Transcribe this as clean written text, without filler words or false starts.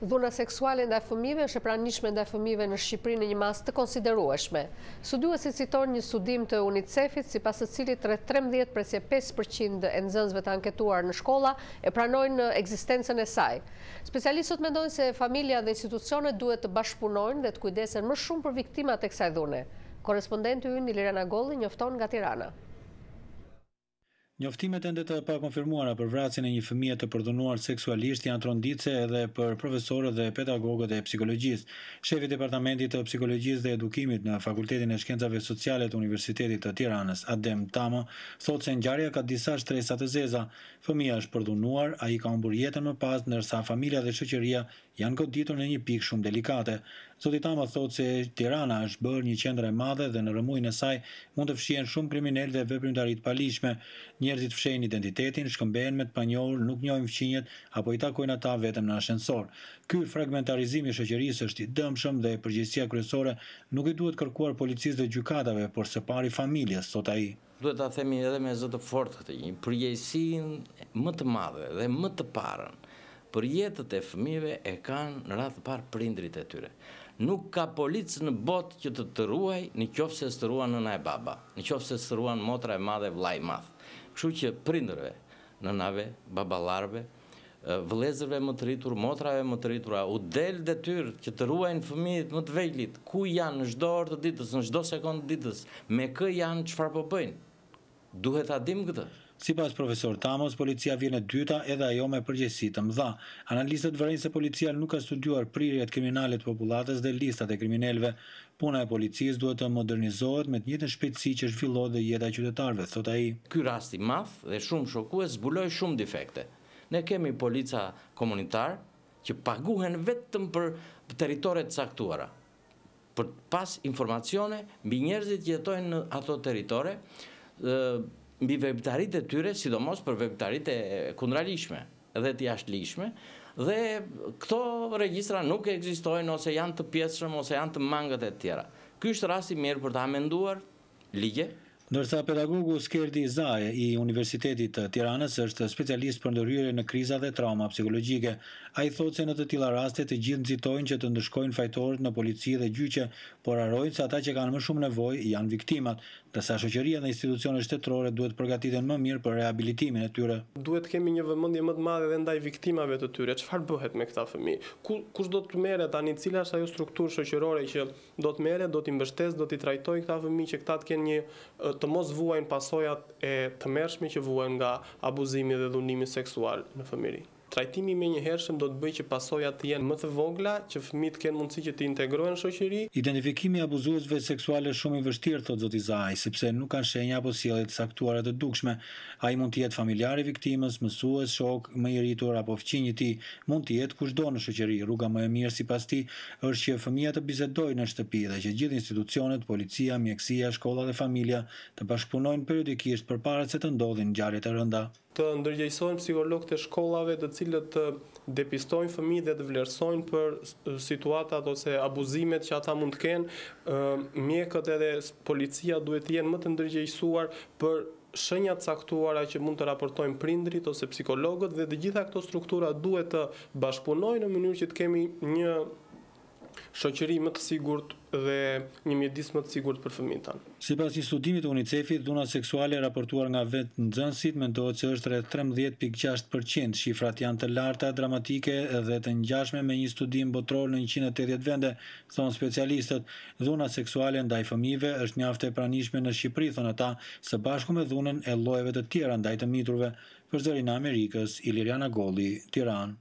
Dhuna seksuale ndaj fëmijëve është e pranishme ndaj fëmijëve në Shqipëri në një masë të konsiderueshme. Studiuesit citojnë një studim të UNICEF-it, sipas të cilit rreth 13,5% e nxënësve të anketuar në shkolla e pranojnë ekzistencën e saj. Specialistët mendojnë se familja dhe institucionet duhet të bashkëpunojnë dhe të kujdesen më shumë për viktimat e kësaj dhune. Korrespondenti ynë Iliriana Golli njofton nga Tirana. Njoftimet ende të pakonfirmuara për vrasjen e një fëmie të përdhunuar seksualisht janë tronditse edhe për profesorët dhe pedagogët e psikologjisë. Shefi i Departamentit të Psikologjisë dhe Edukimit në Fakultetin e Shkencave Sociale të Universitetit të Tiranës, Adem Tamo, thotë se ngjarja ka disa shtresa të zeza. Fëmia është përdhunuar, ai ka humbur jetën më pas, ndërsa familja dhe shoqëria janë goditur në një pikë shumë delikate. Zoti Tamo thotë se Tirana është bërë një qendër e madhe dhe në rrëmujën e saj mund të fshihen shumë kriminalë dhe veprimtari të paligjshme. Njerëzit fshehin identitetin, shkëmbehen me të panjohur, nuk njohin fqinjet apo i takojnë ata vetëm në ashensor. Ky fragmentarizim i shoqërisë është i dëmshëm dhe përgjegjësia kryesore nuk i duhet kërkuar policisë dhe gjykatave, por së pari familjes, thot ai. Duhet ta themi edhe me zë të fortë këtë, një përgjegjësinë më të madhe dhe më të parën për jetët e fëmijëve e kanë në radhë të parë prindrit e tyre. Nuk ka policë në botë që të ruaj nëse të ruan nëna e baba, nëse të ruan motra e madhe, vllai i madh. Kështu që prindërve, nënave, baballarëve, vëllezërve më të rritur, motrave më të rritura, u del detyrë që të ruajnë fëmijët më të vejlit, ku janë në çdo orë të ditës, në çdo sekondë të ditës, me kë janë, çfarë po bëjnë. Duhet ta dim këtë. Sipas profesor Tamos, policia vjen e dyta edhe ajo me përgjegjësi të mëdha. Analistët vërejnë se policia nuk ka studiuar prirjet kriminale të popullatës dhe listat e kriminalëve. Puna e policisë duhet të modernizohet me të njëjtën shpejtësi që zhvillohet dhe jeta e qytetarëve, thot ai. Ky rast i madh dhe shumë shokues zbuloi shumë defekte. Ne kemi polica komunitar që paguhen vetëm për territore të caktuara, për pas informacione mbi njerëzit që jetojnë në ato territore, mbi veprimtaritë e tyre, sidomos për veprimtaritë e kundralishme dhe të jashtëligjshme, dhe këto regjistra nuk ekzistojnë ose janë të pjesshëm ose janë të mangët e tjera. Ky është rasti i mirë për ta menduar ligje. Ndërsa pedagogu Skerdi Zaje i Universitetit të Tiranës është specialist për ndërhyrje në kriza dhe trauma psikologjike. Ai thotë se në të tilla raste të gjithë nxitojnë që të ndëshkojnë fajtorët në polici dhe gjyqe, por harrojnë se ata që kanë më shumë nevojë janë viktimat, ndërsa shoqëria dhe institucionet shtetërore duhet përgatiten më mirë për rehabilitimin e tyre. Duhet kemi një vëmendje më të madhe edhe ndaj viktimave të tyre. Çfarë bëhet me këta fëmijë? Kush do të merret tani, cila është ajo strukturë shoqërore që do të merret, do t'i mbështesë, do t'i trajtojë këta fëmijë që këta të kenë një të mos vuajnë pasojat e tmerrshme që vuajnë nga abuzimi dhe dhunimi seksual në fëmijëri. Trajtimi menjëhershëm do të bëjë që pasojat të jenë më të vogla, që fëmijët kenë mundësi që të integrohen në shoqëri. Identifikimi i abuzuesve seksuale është shumë i vështirë, thot zoti Zaj, sepse nuk kanë shenja apo sjellje të saktuara të dukshme. Ai mund të jetë familjar i viktimës, mësues, shok, më i rritur apo fëmijë i tij, mund të jetë kushdo në shoqëri. Rruga më e mirë sipas tij është që fëmijët të bisedojnë në shtëpi dhe që gjithë institucionet, policia, mjekësia, shkolla dhe familja të bashkëpunojnë periodikisht përpara se të ndodhin ngjarjet e rënda. Të ndërgjegjësohen psikologët e shkollave të cilët të depistojnë fëmijët dhe të vlerësojnë për situatat ose abuzimet që ata mund të kenë. Mjekët edhe policia duhet të jenë më të ndërgjegjësuar për shenjat caktuara që mund të raportojnë prindrit ose psikologët, dhe të gjitha këto struktura duhet të bashkëpunojnë në mënyrë që të kemi një shoqëri më të sigurt dhe një mjedis më të sigurt për fëmijët tanë. Sipas një studimi të UNICEF-it, dhuna seksuale raportuar nga vetë nxënësit mendohet se është rreth 13.6%. Shifrat janë të larta, dramatike dhe të ngjashme me një studim botror në 180 vende, thonë specialistët. Dhuna seksuale ndaj fëmijëve është mjaft e pranishme në Shqipëri, thonë ata, së bashku me dhunën e llojeve të tjera ndaj të miturve. Për Zërin e Amerikës, Iliriana Golli, Tiranë.